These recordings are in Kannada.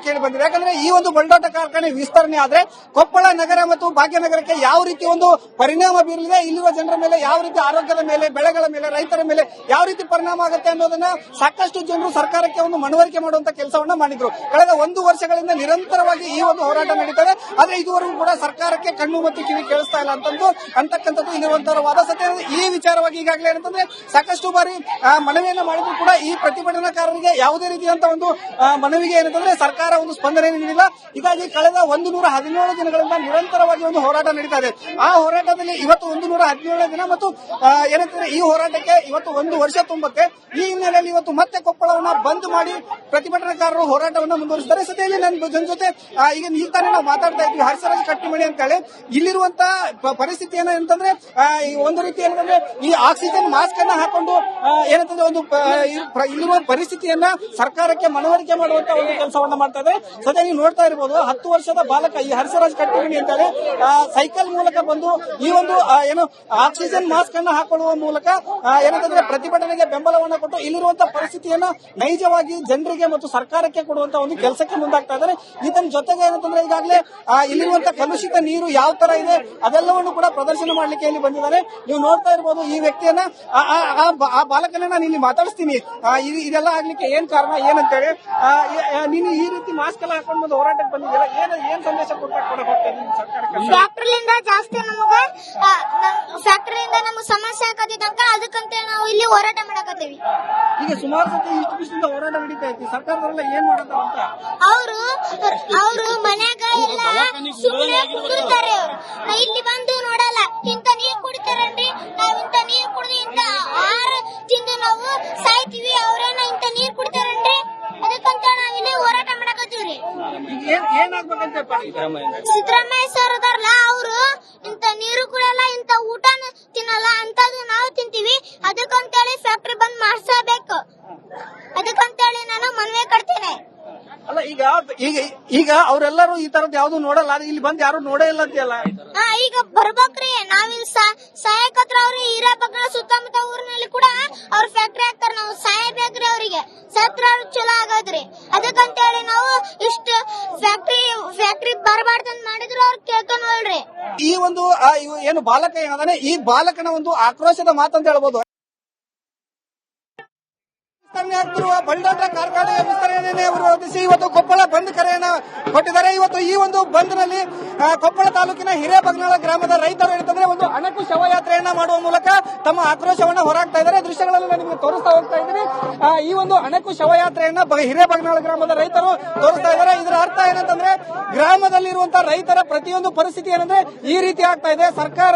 ಕೇಳಿ ಬಂದಿದೆ. ಯಾಕಂದ್ರೆ ಈ ಒಂದು ಬಲ್ಡೋಟ ಕಾರ್ಖಾನೆ ವಿಸ್ತರಣೆ ಆದ್ರೆ ಕೊಪ್ಪಳ ನಗರ ಮತ್ತು ಭಾಗ್ಯನಗರಕ್ಕೆ ಯಾವ ರೀತಿ ಒಂದು ಪರಿಣಾಮ ಬೀರಲಿದೆ, ಇಲ್ಲಿರುವ ಜನರ ಮೇಲೆ ಯಾವ ರೀತಿ ಆರೋಗ್ಯದ ಮೇಲೆ, ಬೆಳೆಗಳ ಮೇಲೆ, ರೈತರ ಮೇಲೆ ಯಾವ ರೀತಿ ಪರಿಣಾಮ ಆಗುತ್ತೆ ಅನ್ನೋದನ್ನ ಸಾಕಷ್ಟು ಜನರು ಸರ್ಕಾರಕ್ಕೆ ಒಂದು ಮನವರಿಕೆ ಮಾಡುವಂತ ಕೆಲಸವನ್ನ ಮಾಡಿದ್ರು. ಕಳೆದ 1 ವರ್ಷಗಳಿಂದ ನಿರಂತರವಾಗಿ ಈ ಒಂದು ಹೋರಾಟ ನಡೀತದೆ. ಆದ್ರೆ ಇದುವರೆಗೂ ಕೂಡ ಸರ್ಕಾರಕ್ಕೆ ಕಣ್ಣು ಮತ್ತು ಕಿವಿ ಕೇಳಿಸ್ತಾ ಇಲ್ಲ ಅಂತಕ್ಕಂಥದ್ದು ಇಲ್ಲಿರುವಂತಹ ವಾದ. ಸತ್ಯ ಈ ವಿಚಾರವಾಗಿ ಈಗಾಗಲೇ ಏನಂತಂದ್ರೆ ಸಾಕಷ್ಟು ಬಾರಿ ಮನವಿಯನ್ನ ಮಾಡಿದ್ರು ಕೂಡ ಈ ಪ್ರತಿಭಟನಾಕಾರರಿಗೆ ಯಾವುದೇ ರೀತಿಯಂತ ಒಂದು ಮನವಿಗೆ ಏನಂತಂದ್ರೆ ಸರ್ಕಾರ ಒಂದು ಸ್ಪಂದನೆ ನೀಡಿಲ್ಲ. ಹೀಗಾಗಿ ಕಳೆದ 117 ದಿನಗಳಿಂದ ನಿರಂತರವಾಗಿ ಒಂದು ಹೋರಾಟ ನಡೀತಾ ಇದೆ. ಆ ಹೋರಾಟದಲ್ಲಿ ಇವತ್ತು 117 ದಿನ ಮತ್ತು ಏನಂತಂದ್ರೆ ಈ ಹೋರಾಟಕ್ಕೆ ಇವತ್ತು 1 ವರ್ಷ ತುಂಬುತ್ತೆ. ಈ ಹಿನ್ನೆಲೆಯಲ್ಲಿ ಇವತ್ತು ಮತ್ತೆ ಕೊಪ್ಪಳವನ್ನ ಬಂದ್ ಮಾಡಿ ಪ್ರತಿಭಟನಾಕಾರರು ಹೋರಾಟವನ್ನು ಮುಂದುವರಿಸಿದ್ದಾರೆ. ಸದ್ಯದಲ್ಲಿ ನನ್ನ ಜೊತೆ ಈಗ ತಾನೇ ನಾವು ಮಾತಾಡ್ತಾ ಇದ್ವಿ ಹರ್ಷರಾಜ್ ಕಟ್ಟಿಮನಿ ಅಂತ ಹೇಳಿ. ಇಲ್ಲಿರುವಂತಹ ಪರಿಸ್ಥಿತಿ ಏನಂತಂದ್ರೆ ಒಂದು ರೀತಿ ಏನಂದ್ರೆ ಈ ಆಕ್ಸಿಜನ್ ಮಾಸ್ಕ್ ಅನ್ನ ಹಾಕೊಂಡು ಏನಂತಂದ್ರೆ ಒಂದು ಇಲ್ಲಿರುವ ಪರಿಸ್ಥಿತಿಯನ್ನ ಸರ್ಕಾರಕ್ಕೆ ಮನವರಿಕೆ ಮಾಡುವಂತ ಒಂದು ಕೆಲಸವನ್ನ ಮಾಡ್ತಾ ಇದೆ. ಸದ್ಯ ನೀವು ನೋಡ್ತಾ ಇರಬಹುದು 10 ವರ್ಷದ ಬಾಲಕ ಈ ಹರ್ಷರಾಜ್ ಕಟ್ಟಿಮನಿ ಅಂತ ಹೇಳಿ ಸೈಕಲ್ ಮೂಲಕ ಬಂದು ಈ ಒಂದು ಏನು ಆಕ್ಸಿಜನ್ ಮಾಸ್ಕ್ ಅನ್ನ ಹಾಕೊಳ್ಳುವ ಮೂಲಕ ಏನಂತಂದ್ರೆ ಪ್ರತಿಭಟನೆಗೆ ಬೆಂಬಲವನ್ನ ಕೊಟ್ಟು ಇಲ್ಲಿರುವಂತಹ ಪರಿಸ್ಥಿತಿಯನ್ನ ನೈಜವಾಗಿ ಜನರಿಗೆ ಮತ್ತು ಸರ್ಕಾರಕ್ಕೆ ಕೊಡುವಂತ ಒಂದು ಕೆಲಸಕ್ಕೆ ಮುಂದಾಗ್ತಾ ಇದ್ದಾರೆ. ಇದನ್ನ ಜೊತೆಗೆ ಏನಂತಂದ್ರೆ ಈಗಾಗಲೇ ಇಲ್ಲಿರುವಂತಹ ಕಲುಷಿತ ನೀರು ಯಾವ ತರ ಇದೆ ಅದೆಲ್ಲವನ್ನು ಕೂಡ ಪ್ರದರ್ಶನ ಮಾಡ್ಲಿಕ್ಕೆ ಇಲ್ಲಿ ಬಂದಿದ್ದಾರೆ. ನೀವು ನೋಡ್ತಾ ಇರಬಹುದು ಈ ವ್ಯಕ್ತಿಯನ್ನ ಆ ಬಾಲಕನ ನಾನು ಇಲ್ಲಿ ಮಾತಾಡಿಸ್ತೀನಿ. ಇದೆಲ್ಲ ಆಗ್ಲಿಕ್ಕೆ ಏನ್ ಕಾರಣ ಏನಂತೇಳಿ ನೀನು ಈ ರೀತಿ ಮಾಸ್ಕ್ ಎಲ್ಲ ಹಾಕೊಂಡು ಬಂದು ಹೋರಾಟಕ್ಕೆ ಬಂದಿದ್ದೀರಾ, ಏನ್ ಸಂದೇಶ ಕೊಡಕ್ ಹೋಗ್ತಾ ಇದ್ದೀನಿ ಸರ್ಕಾರಕ್ಕೆ? ಫ್ಯಾಕ್ಟರಿಯಿಂದ ಜಾಸ್ತಿ ನಮಗೆ ಫ್ಯಾಕ್ಟರಿಯಿಂದ ನಮ್ಗೆ ಸಮಸ್ಯೆ ಆಗತ್ತಿದ್ದಂಕ ಅದಕ್ಕಂತ ನಾವು ಇಲ್ಲಿ ಹೋರಾಟ ಮಾಡಕತ್ತೀವಿ. ಈಗ ಸುಮಾರು ಸತಿ ಇಷ್ಟು ದಿವಸದಿಂದ ಹೋರಾಟ ನಡೀತಾ ಇತ್ತು, ಸರ್ಕಾರದವರೆಲ್ಲ ಏನ್ ಮಾಡ್ತಾರ ಅಂತ ಅವರು ಮನ್ಯಾಗ ಎಲ್ಲ ಸುಮ್ಮನೆ ಕುಂದಿರ್ತಾರೆ. ಇಲ್ಲಿ ಬಂದು ನೋಡಲ್ಲ, ಇಂತ ನೀರ್ ಕುಡಿತಾರನ್ರಿ, ನಾವ್ ಇಂತ ನೀರ್ ಕುಡಿದು ಇಂತ ಆಹಾರ ತಿಂದು ನಾವು ಸಾಯ್ತೀವಿ, ಅವ್ರೇನ ಇಂತ ನೀರ್ ಕುಡಿತಾರನ್ರಿ, ಅದಕ್ಕಂತ ನಾವ್ ಇಲ್ಲಿ ಹೋರಾಟ ಮಾಡಕತ್ತೀವ್ರಿ. ಸಿದ್ದರಾಮಯ್ಯ ಸರ್ ಅದಾರಲ್ಲ, ಅವರು ಇಂತ ನೀರು ಕುಡಿಯಲ್ಲ, ಇಂತ ಊಟ ತಿನ್ನಲ್ಲ, ಅಂತದ್ದು ನಾವು ತಿಂತೀವಿ. ಅದಕ್ಕಂತೇಳಿ ಫ್ಯಾಕ್ಟರಿ ಬಂದ್ ಮಾಡ್ಸಬೇಕು, ಅದಕ್ಕಂತೇಳಿ ನಾನು ಮನವಿ ಕೊಡ್ತೇನೆ. ಅಲ್ಲ ಈಗ ಅವರೆಲ್ಲರೂ ಈ ತರದ್ ಯಾವ್ದು ನೋಡಲ್ಲ, ಇಲ್ಲಿ ಬಂದ್ ಯಾರು ನೋಡೇ ಇಲ್ಲ ಅಂತೆಲ್ಲ. ಈಗ ಬರ್ಬೇಕ್ರಿ, ನಾವಿಲ್ಲಿ ಸಹಾಯಕತ್ರ ಅವ್ರಿ ಹಿರೇಬಗಣ ಸುತ್ತಮುತ್ತ ಊರಿನಲ್ಲಿ ಕೂಡ ಅವ್ರ ಫ್ಯಾಕ್ಟರಿ ಹಾಕ್ತಾರ. ನಾವು ಸಹಾಯಬೇಕ್ರಿ, ಅವರಿಗೆ ಸತ್ರ ಚಲೋ ಆಗೋದ್ರಿ. ಅದಕ್ಕಂತೇಳಿ ನಾವು ಇಷ್ಟ ಫ್ಯಾಕ್ಟರಿ ಬರಬಾರ್ದಂತ ಮಾಡಿದ್ರು ಅವ್ರು ಕೇಳ್ಕೊಂಡ್ರಿ. ಈ ಒಂದು ಏನು ಬಾಲಕ ಏನದಾನೆ, ಈ ಬಾಲಕನ ಒಂದು ಆಕ್ರೋಶದ ಮಾತಂತ ಹೇಳ್ಬೋದು. ಆಗ್ತಿರುವ ಬಲ್ಡೋಟ ಕಾರ್ಖಾನೆ ವಿಸ್ತರಣೆ ವಿರೋಧಿಸಿ ಇವತ್ತು ಕೊಪ್ಪಳ ಬಂದ್ ಕರೆಯನ್ನ ಕೊಟ್ಟಿದ್ದಾರೆ. ಇವತ್ತು ಈ ಒಂದು ಬಂದ್ ನಲ್ಲಿ ಕೊಪ್ಪಳ ತಾಲೂಕಿನ ಹಿರೇಬಗನಾಳ ಗ್ರಾಮದ ರೈತರು ಏನಂತಂದ್ರೆ ಒಂದು ಅಣಕು ಶವಯಾತ್ರೆಯನ್ನ ಮಾಡುವ ಮೂಲಕ ತಮ್ಮ ಆಕ್ರೋಶವನ್ನ ಹೊರಹಾಕ್ತಾ ಇದ್ದಾರೆ. ದೃಶ್ಯಗಳಲ್ಲಿ ನಿಮಗೆ ತೋರಿಸ್ತಾ ಹೋಗ್ತಾ ಇದ್ದೀನಿ. ಈ ಒಂದು ಅಣಕು ಶವಯಾತ್ರೆಯನ್ನ ಹಿರೇಬಗನಾಳ ಗ್ರಾಮದ ರೈತರು ತೋರಿಸ್ತಾ ಇದ್ದಾರೆ. ಇದರ ಅರ್ಥ ಏನಂತಂದ್ರೆ ಗ್ರಾಮದಲ್ಲಿರುವಂತಹ ರೈತರ ಪ್ರತಿಯೊಂದು ಪರಿಸ್ಥಿತಿ ಏನಂದ್ರೆ ಈ ರೀತಿ ಆಗ್ತಾ ಇದೆ. ಸರ್ಕಾರ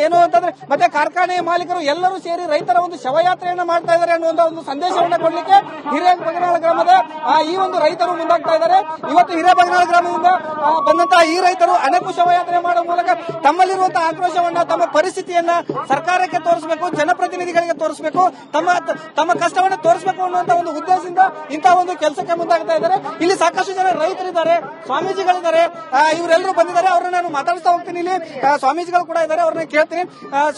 ಏನು ಅಂತಂದ್ರೆ ಮತ್ತೆ ಕಾರ್ಖಾನೆಯ ಮಾಲೀಕರು ಎಲ್ಲರೂ ಸೇರಿ ರೈತರ ಒಂದು ಶವಯಾತ್ರೆಯನ್ನ ಮಾಡ್ತಾ ಇದ್ದಾರೆ ಅನ್ನುವಂತ ಒಂದು ಸಂದೇಶವನ್ನ ಕೊಡ್ಲಿಕ್ಕೆ ಹಿರೇಬಗನಾಳ ಗ್ರಾಮದ ಈ ಒಂದು ರೈತರು ಮುಂದಾಗ್ತಾ ಇದ್ದಾರೆ. ಇವತ್ತು ಹಿರೇಬಗನಾಳ ಗ್ರಾಮದಿಂದ ಬಂದಂತಹ ಈ ರೈತರು ಅಣಕು ಶವಯಾತ್ರೆ ಮಾಡುವ ಮೂಲಕ ತಮ್ಮಲ್ಲಿರುವಂತಹ ಆಕ್ರೋಶವನ್ನ, ತಮ್ಮ ಪರಿಸ್ಥಿತಿಯನ್ನ ಸರ್ಕಾರಕ್ಕೆ ತೋರಿಸಬೇಕು, ಜನಪ್ರತಿನಿಧಿಗಳಿಗೆ ತೋರಿಸಬೇಕು, ತಮ್ಮ ಕಷ್ಟವನ್ನ ತೋರಿಸಬೇಕು ಅನ್ನುವಂತ ಒಂದು ಉದ್ದೇಶದಿಂದ ಇಂತಹ ಒಂದು ಕೆಲಸಕ್ಕೆ ಮುಂದಾಗ್ತಾ ಇದ್ದಾರೆ. ಇಲ್ಲಿ ಸಾಕಷ್ಟು ಜನ ರೈತರಿದ್ದಾರೆ, ಸ್ವಾಮೀಜಿಗಳಿದ್ದಾರೆ, ಇವರೆಲ್ಲರೂ ಬಂದಿದ್ದಾರೆ. ಅವ್ರನ್ನ ನಾನು ಮಾತಾಡ್ತಾ ಹೋಗ್ತೀನಿ. ಇಲ್ಲಿ ಸ್ವಾಮೀಜಿಗಳು ಕೂಡ ಇದ್ದಾರೆ, ಅವ್ರನ್ನ ಕೇಳ್ತೀನಿ.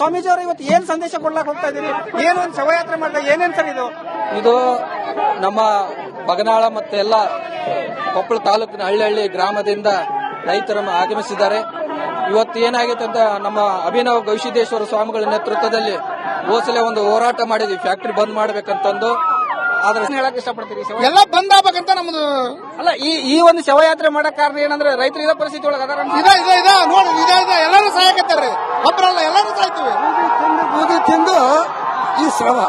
ಸ್ವಾಮೀಜಿ ಅವರು ಇವತ್ತು ಏನ್ ಸಂದೇಶ ಕೊಡ್ಲಾಕ್ ಹೋಗ್ತಾ ಇದ್ದೀರಿ, ಏನು ಒಂದು ಶವಯಾತ್ರೆ ಮಾಡ್ತಾ ಏನೇನ್ ಸರ್ ಇದು ನಮ್ಮ ಬಗನಾಳ ಮತ್ತೆ ಎಲ್ಲ ಕೊಪ್ಪಳ ತಾಲೂಕಿನ ಹಳ್ಳಿ ಗ್ರಾಮದಿಂದ ರೈತರು ಆಗಮಿಸಿದ್ದಾರೆ. ಇವತ್ತು ಏನಾಗಿದೆ ಅಂತ ನಮ್ಮ ಅಭಿನವ ಗವಿಸಿದ್ದೇಶ್ವರ ಸ್ವಾಮಿಗಳ ನೇತೃತ್ವದಲ್ಲಿ ಹೋಸಲೆ ಒಂದು ಹೋರಾಟ ಮಾಡಿದ್ವಿ, ಫ್ಯಾಕ್ಟರಿ ಬಂದ್ ಮಾಡ್ಬೇಕಂತಂದು. ಆದ್ರೆ ಹೇಳಕ್ ಇಷ್ಟಪಡ್ತೀರಿ, ಎಲ್ಲ ಬಂದ್ ಆಗ್ಬೇಕಂತ ನಮ್ದು. ಅಲ್ಲ ಈ ಒಂದು ಶವಯಾತ್ರೆ ಮಾಡಕ್ ಕಾರಣ ಏನಂದ್ರೆ ರೈತರು ಇದೇ ಪರಿಸ್ಥಿತಿ ಒಳಗೆ ಅದಾರ ನೋಡಿ, ಎಲ್ಲರೂ ಸಾಯಕತ್ತಾರ್ರಿ, ಒಬ್ಬರಲ್ಲ ಎಲ್ಲರೂ ಸಾಯ್ತೀವಿ. ಬೂದಿ ತಿಂದು ಈ ಶ್ರಮ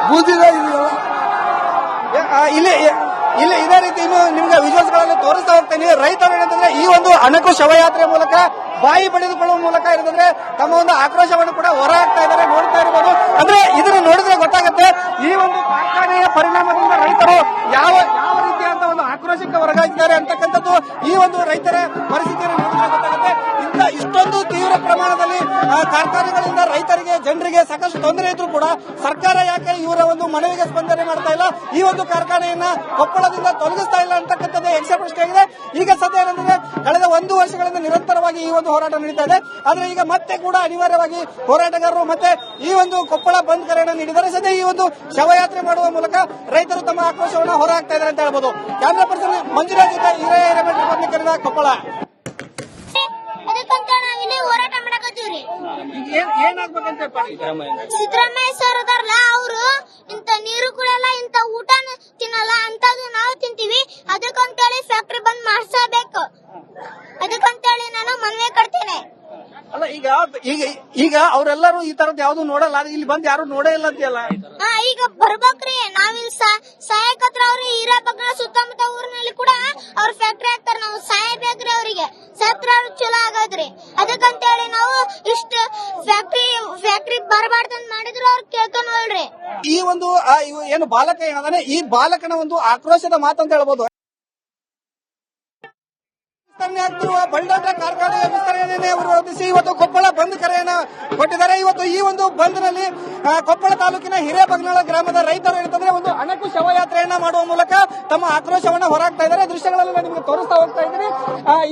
ಬೂದಿದ ಇಲ್ಲಿ ಇದೇ ರೀತಿ ನಿಮ್ಗೆ ವಿಜುವಲ್ಸ್ಗಳಲ್ಲಿ ತೋರಿಸ್ತಾ ಹೋಗ್ತೇನೆ. ರೈತರು ಏನಂತಂದ್ರೆ ಈ ಒಂದು ಅಣಕು ಶವಯಾತ್ರೆ ಮೂಲಕ ಬಾಯಿ ಬಡಿದುಕೊಳ್ಳುವ ಮೂಲಕ ಏನಂದ್ರೆ ತಮ್ಮ ಒಂದು ಆಕ್ರೋಶವನ್ನು ಕೂಡ ಹೊರ ಹಾಕ್ತಾ ಇದ್ದಾರೆ. ನೋಡ್ತಾ ಇರಬಹುದು. ಅಂದ್ರೆ ಇದನ್ನು ನೋಡಿದ್ರೆ ಗೊತ್ತಾಗುತ್ತೆ ಈ ಒಂದು ಕಾರ್ಖಾನೆಯ ಪರಿಣಾಮದಿಂದ ರೈತರು ಯಾವ ರೀತಿಯಾದ ಒಂದು ಆಕ್ರೋಶಕ್ಕೆ ಹೊರಗಾಗಿದ್ದಾರೆ ಅಂತಕ್ಕಂಥದ್ದು ಈ ಒಂದು ರೈತರ ಪರಿಸ್ಥಿತಿಯನ್ನು ನೋಡಿದ್ರೆ ಗೊತ್ತಾಗುತ್ತೆ. ಇಷ್ಟೊಂದು ತೀವ್ರ ತೀವ್ರ ಪ್ರಮಾಣದಲ್ಲಿ ಕಾರ್ಖಾನೆಗಳಿಂದ ರೈತರಿಗೆ ಜನರಿಗೆ ಸಾಕಷ್ಟು ತೊಂದರೆ ಇದ್ರೂ ಕೂಡ ಸರ್ಕಾರ ಯಾಕೆ ಇವರ ಒಂದು ಮನವಿಗೆ ಸ್ಪಂದನೆ ಮಾಡ್ತಾ ಇಲ್ಲ, ಈ ಒಂದು ಕಾರ್ಖಾನೆಯನ್ನ ಕೊಪ್ಪಳದಿಂದ ತೊಲಗಿಸ್ತಾ ಇಲ್ಲ ಅಂತಕ್ಕಂಥದ್ದು ಯಕ್ಷ ಪ್ರಶ್ನೆ ಆಗಿದೆ. ಈಗ ಸದ್ಯ ಏನಂದ್ರೆ ಕಳೆದ 1 ವರ್ಷಗಳಿಂದ ನಿರಂತರವಾಗಿ ಈ ಒಂದು ಹೋರಾಟ ನಡೀತಾ ಇದೆ. ಆದ್ರೆ ಈಗ ಮತ್ತೆ ಕೂಡ ಅನಿವಾರ್ಯವಾಗಿ ಹೋರಾಟಗಾರರು ಮತ್ತೆ ಈ ಒಂದು ಕೊಪ್ಪಳ ಬಂದ್ ಕರೆಯನ್ನು ನೀಡಿದ್ದಾರೆ. ಸದ್ಯ ಈ ಒಂದು ಶವಯಾತ್ರೆ ಮಾಡುವ ಮೂಲಕ ರೈತರು ತಮ್ಮ ಆಕ್ರೋಶವನ್ನು ಹೊರಹಾಕ್ತಾ ಇದ್ದಾರೆ ಅಂತ ಹೇಳ್ಬೋದು. Camera person Manjuraj Hiremath Koppal. ಅದಕ್ಕಂತ ನಾವಿಲ್ಲಿ ಹೋರಾಟ ಮಾಡಕತ್ತೀವ್ರಿ. ಏನಾಗ್ಬೇಕಂತ ಸಿದ್ದರಾಮಯ್ಯ ಸರ್ ಅದಾರಲ್ಲ, ಅವರು ಇಂತ ನೀರು ಕುಡಿಯಲ್ಲ, ಇಂತ ಊಟ ತಿನ್ನಲ್ಲ, ಅಂತದ್ದು ನಾವು ತಿಂತೀವಿ. ಅದಕ್ಕಂತೇಳಿ ಫ್ಯಾಕ್ಟ್ರಿ ಬಂದ್ ಮಾಡಿಸಬೇಕು. ಅದಕ್ಕಂತೇಳಿ ನಾನು ಮನವಿ ಕೊಡ್ತೇನೆ. ಅಲ್ಲ, ಈಗ ಅವರೆಲ್ಲರೂ ಈ ತರದ್ ಯಾವ್ದು ನೋಡಲ್ಲ, ಇಲ್ಲಿ ಬಂದ್ ಯಾರು ನೋಡೇ ಇಲ್ಲ ಅಂತೆಲ್ಲ. ಈಗ ಬರ್ಬೇಕ್ರಿ, ನಾವಿಲ್ಲಿ ಸಹಾಯಕತ್ರ ಅವ್ರಿ ಹಿರೇಬಗಣ ಸುತ್ತಮುತ್ತ ಊರಿನಲ್ಲಿ ಕೂಡ ಅವ್ರ ಫ್ಯಾಕ್ಟ್ರಿ ಹಾಕ್ತಾರ. ನಾವು ಸಹಾಯಬೇಕ್ರಿ ಅವರಿಗೆ, ಸತ್ರ ಚಲೋ ಆಗೋದ್ರಿ. ಅದಕ್ಕಂತೇಳಿ ನಾವು ಇಷ್ಟ ಫ್ಯಾಕ್ಟ್ರಿ ಬರಬಾರ್ದಂತ ಮಾಡಿದ್ರು ಅವ್ರು ಕೇಳ್ಕೊಂಡ್ರಿ. ಈ ಒಂದು ಏನು ಬಾಲಕ ಏನದಾನೆ, ಈ ಬಾಲಕನ ಒಂದು ಆಕ್ರೋಶದ ಮಾತಂತ ಹೇಳ್ಬೋದು. ಆಗ್ತಿರುವ ಬಲ್ಡಾಟ ಕಾರ್ಖಾನೆಯ ವಿಸ್ತರಣೆಯನ್ನು ವಿರೋಧಿಸಿ ಇವತ್ತು ಕೊಪ್ಪಳ ಬಂದ್ ಕರೆಯನ್ನು ಕೊಟ್ಟಿದ್ದಾರೆ. ಇವತ್ತು ಈ ಒಂದು ಬಂದ್ನಲ್ಲಿ ಕೊಪ್ಪಳ ತಾಲೂಕಿನ ಹಿರೇಬಗನಾಳ ಗ್ರಾಮದ ರೈತರು ಹೇಳ್ತಂದ್ರೆ ಒಂದು ಅಣಕು ಶವಯಾತ್ರೆಯನ್ನ ಮಾಡುವ ಮೂಲಕ ತಮ್ಮ ಆಕ್ರೋಶವನ್ನ ಹೊರಹಾಕ್ತಾ ಇದ್ದಾರೆ. ದೃಶ್ಯಗಳಲ್ಲಿ ನಿಮಗೆ ತೋರಿಸ್ತಾ ಹೋಗ್ತಾ ಇದ್ದೀನಿ.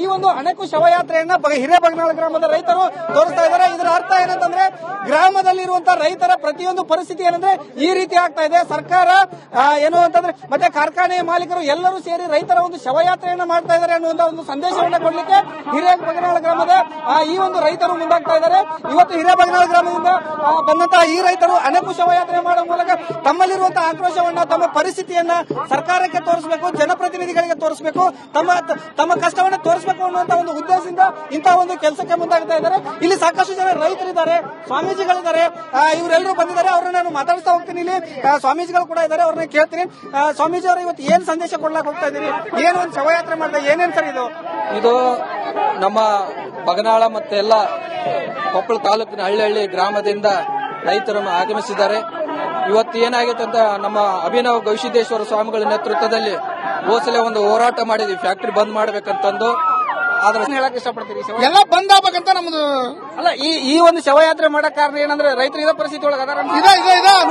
ಈ ಒಂದು ಅಣಕು ಶವಯಾತ್ರೆಯನ್ನ ಹಿರೇಬಗನಾಳ ಗ್ರಾಮದ ರೈತರು ತೋರಿಸ್ತಾ ಇದ್ದಾರೆ. ಇದರ ಅರ್ಥ ಏನಂತಂದ್ರೆ ಗ್ರಾಮದಲ್ಲಿರುವಂತಹ ರೈತರ ಪ್ರತಿಯೊಂದು ಪರಿಸ್ಥಿತಿ ಏನಂದ್ರೆ ಈ ರೀತಿ ಆಗ್ತಾ ಇದೆ. ಸರ್ಕಾರ ಏನು ಅಂತಂದ್ರೆ ಮತ್ತೆ ಕಾರ್ಖಾನೆಯ ಮಾಲೀಕರು ಎಲ್ಲರೂ ಸೇರಿ ರೈತರ ಒಂದು ಶವಯಾತ್ರೆಯನ್ನ ಮಾಡ್ತಾ ಇದ್ದಾರೆ ಅನ್ನುವಂತ ಒಂದು ಸಂದೇಶವನ್ನ ಕೊಡ್ಲಿಕ್ಕೆ ಹಿರೇಬಗನಾಳ ಗ್ರಾಮದ ಈ ಒಂದು ರೈತರು ಮುಂದಾಗ್ತಾ ಇದ್ದಾರೆ. ಇವತ್ತು ಹಿರೇಬಗನಾಳ ಗ್ರಾಮದಿಂದ ಬಂದಂತಹ ಈ ರೈತರು ಅಣಕು ಶವಯಾತ್ರೆ ಮಾಡುವ ಮೂಲಕ ತಮ್ಮಲ್ಲಿರುವಂತಹ ಆಕ್ರೋಶವನ್ನ, ತಮ್ಮ ಪರಿಸ್ಥಿತಿಯನ್ನ ಸರ್ಕಾರಕ್ಕೆ ತೋರಿಸಬೇಕು, ಜನಪ್ರತಿನಿಧಿಗಳಿಗೆ ತೋರಿಸಬೇಕು, ತಮ್ಮ ಕಷ್ಟವನ್ನ ತೋರಿಸಬೇಕು ಅನ್ನುವಂತ ಒಂದು ಉದ್ದೇಶದಿಂದ ಇಂತಹ ಒಂದು ಕೆಲಸಕ್ಕೆ ಮುಂದಾಗ್ತಾ ಇದ್ದಾರೆ. ಇಲ್ಲಿ ಸಾಕಷ್ಟು ಜನ ರೈತರಿದ್ದಾರೆ, ಸ್ವಾಮೀಜಿಗಳಿದ್ದಾರೆ, ಇವರೆಲ್ಲರೂ ಬಂದಿದ್ದಾರೆ. ಅವ್ರನ್ನ ನಾನು ಮಾತಾಡ್ತಾ ಹೋಗ್ತೀನಿ. ಇಲ್ಲಿ ಸ್ವಾಮೀಜಿಗಳು ಕೂಡ ಇದ್ದಾರೆ, ಅವ್ರನ್ನ ಕೇಳ್ತೀನಿ. ಸ್ವಾಮೀಜಿ ಅವರು ಇವತ್ತು ಏನ್ ಸಂದೇಶ ಕೊಡ್ಲಾಕ್ ಹೋಗ್ತಾ ಇದ್ದೀರಿ? ಏನ್ ಒಂದು ಶವಯಾತ್ರೆ ಮಾಡ್ತಾ ಏನೇನ್ ಸರ್ ಇದು ನಮ್ಮ ಬಗನಾಳ ಮತ್ತೆ ಎಲ್ಲ ಕೊಪ್ಪಳ ತಾಲೂಕಿನ ಹಳ್ಳಿ ಗ್ರಾಮದಿಂದ ರೈತರು ಆಗಮಿಸಿದ್ದಾರೆ. ಇವತ್ತು ಏನಾಗಿದೆ ಅಂತ ನಮ್ಮ ಅಭಿನವ ಗವಿಸಿದ್ದೇಶ್ವರ ಸ್ವಾಮಿಗಳ ನೇತೃತ್ವದಲ್ಲಿ ಹೋಸಲೆ ಒಂದು ಹೋರಾಟ ಮಾಡಿದ್ವಿ, ಫ್ಯಾಕ್ಟರಿ ಬಂದ್ ಮಾಡ್ಬೇಕಂತಂದು. ಆದ್ರೆ ಹೇಳಕ್ ಇಷ್ಟಪಡ್ತೀರಿ, ಎಲ್ಲ ಬಂದ್ ಆಗ್ಬೇಕಂತ ನಮ್ದು. ಅಲ್ಲ, ಈ ಒಂದು ಶವಯಾತ್ರೆ ಮಾಡಕ್ ಕಾರಣ ಏನಂದ್ರೆ ರೈತರು ಇದೇ ಪರಿಸ್ಥಿತಿ ಒಳಗೆ ಅದಾರ.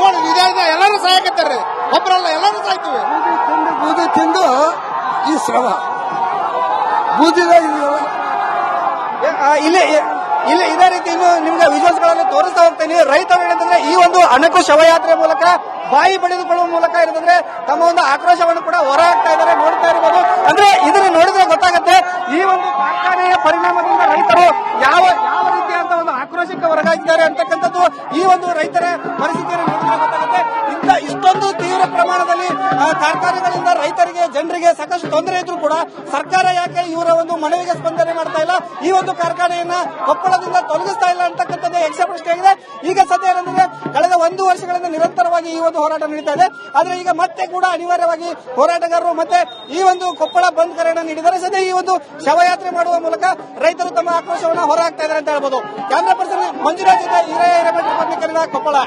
ನೋಡಿ ಎಲ್ಲರೂ ಸಾಯಕತ್ತಾರ್ರಿ, ಒಬ್ಬರಲ್ಲ ಎಲ್ಲರೂ ಸಾಯ್ತೀವಿ. ಬೂದಿ ತಿಂದು ಈ ಶ್ರಮ ಬೂದಿದ ಇಲ್ಲಿ ಇದೇ ರೀತಿ ಇನ್ನು ನಿಮ್ಗೆ ವಿಜುವಲ್ಸ್ಗಳನ್ನು ತೋರಿಸ್ತಾ ಹೋಗ್ತೀನಿ. ರೈತರು ಏನಂತಂದ್ರೆ ಈ ಒಂದು ಅಣಕು ಶವಯಾತ್ರೆ ಮೂಲಕ ಬಾಯಿ ಬಡಿದುಕೊಳ್ಳುವ ಮೂಲಕ ಏನಂತಂದ್ರೆ ತಮ್ಮ ಒಂದು ಆಕ್ರೋಶವನ್ನು ಕೂಡ ಹೊರ ಹಾಕ್ತಾ ಇದ್ದಾರೆ. ನೋಡ್ತಾ ಇರಬಹುದು. ಅಂದ್ರೆ ಇದನ್ನ ನೋಡಿದ್ರೆ ಗೊತ್ತಾಗುತ್ತೆ ಈ ಒಂದು ಕಾರ್ಖಾನೆಯ ಪರಿಣಾಮದಿಂದ ರೈತರು ಯಾವ ರೀತಿಯಾದ ಒಂದು ಆಕ್ರೋಶಕ್ಕೆ ಹೊರಗಾಗಿದ್ದಾರೆ ಅಂತಕ್ಕಂಥದ್ದು ಈ ಒಂದು ರೈತರ ಪರಿಸ್ಥಿತಿಯನ್ನು ನೋಡಿದ್ರೆ ಗೊತ್ತಾಗುತ್ತೆ. ಇಷ್ಟೊಂದು ತೀವ್ರ ಪ್ರಮಾಣದಲ್ಲಿ ಕಾರ್ಖಾನೆಗಳಿಂದ ರೈತರಿಗೆ ಜನರಿಗೆ ಸಾಕಷ್ಟು ತೊಂದರೆ ಇದ್ರೂ ಕೂಡ ಸರ್ಕಾರ ಯಾಕೆ ಇವರ ಒಂದು ಮನವಿಗೆ ಸ್ಪಂದನೆ ಮಾಡ್ತಾ ಇಲ್ಲ, ಈ ಒಂದು ಕಾರ್ಖಾನೆಯನ್ನ ಕೊಪ್ಪಳದಿಂದ ತೊಲಗಿಸ್ತಾ ಇಲ್ಲ ಅಂತಕ್ಕಂಥದ್ದು ಯಕ್ಷ ಪ್ರಶ್ನೆ ಆಗಿದೆ. ಈಗ ಸದ್ಯ ಏನಂದ್ರೆ ಕಳೆದ 1 ವರ್ಷಗಳಿಂದ ನಿರಂತರವಾಗಿ ಈ ಒಂದು ಹೋರಾಟ ನಡೀತಾ ಇದೆ. ಆದ್ರೆ ಈಗ ಮತ್ತೆ ಕೂಡ ಅನಿವಾರ್ಯವಾಗಿ ಹೋರಾಟಗಾರರು ಮತ್ತೆ ಈ ಒಂದು ಕೊಪ್ಪಳ ಬಂದ್ ಕರೆಯನ್ನು ನೀಡಿದ್ದಾರೆ. ಸದ್ಯ ಈ ಒಂದು ಶವಯಾತ್ರೆ ಮಾಡುವ ಮೂಲಕ ರೈತರು ತಮ್ಮ ಆಕ್ರೋಶವನ್ನು ಹೊರಹಾಕ್ತಾ ಇದ್ದಾರೆ ಅಂತ ಹೇಳ್ಬೋದು. Camera person Manjuraj Hiremath Koppal.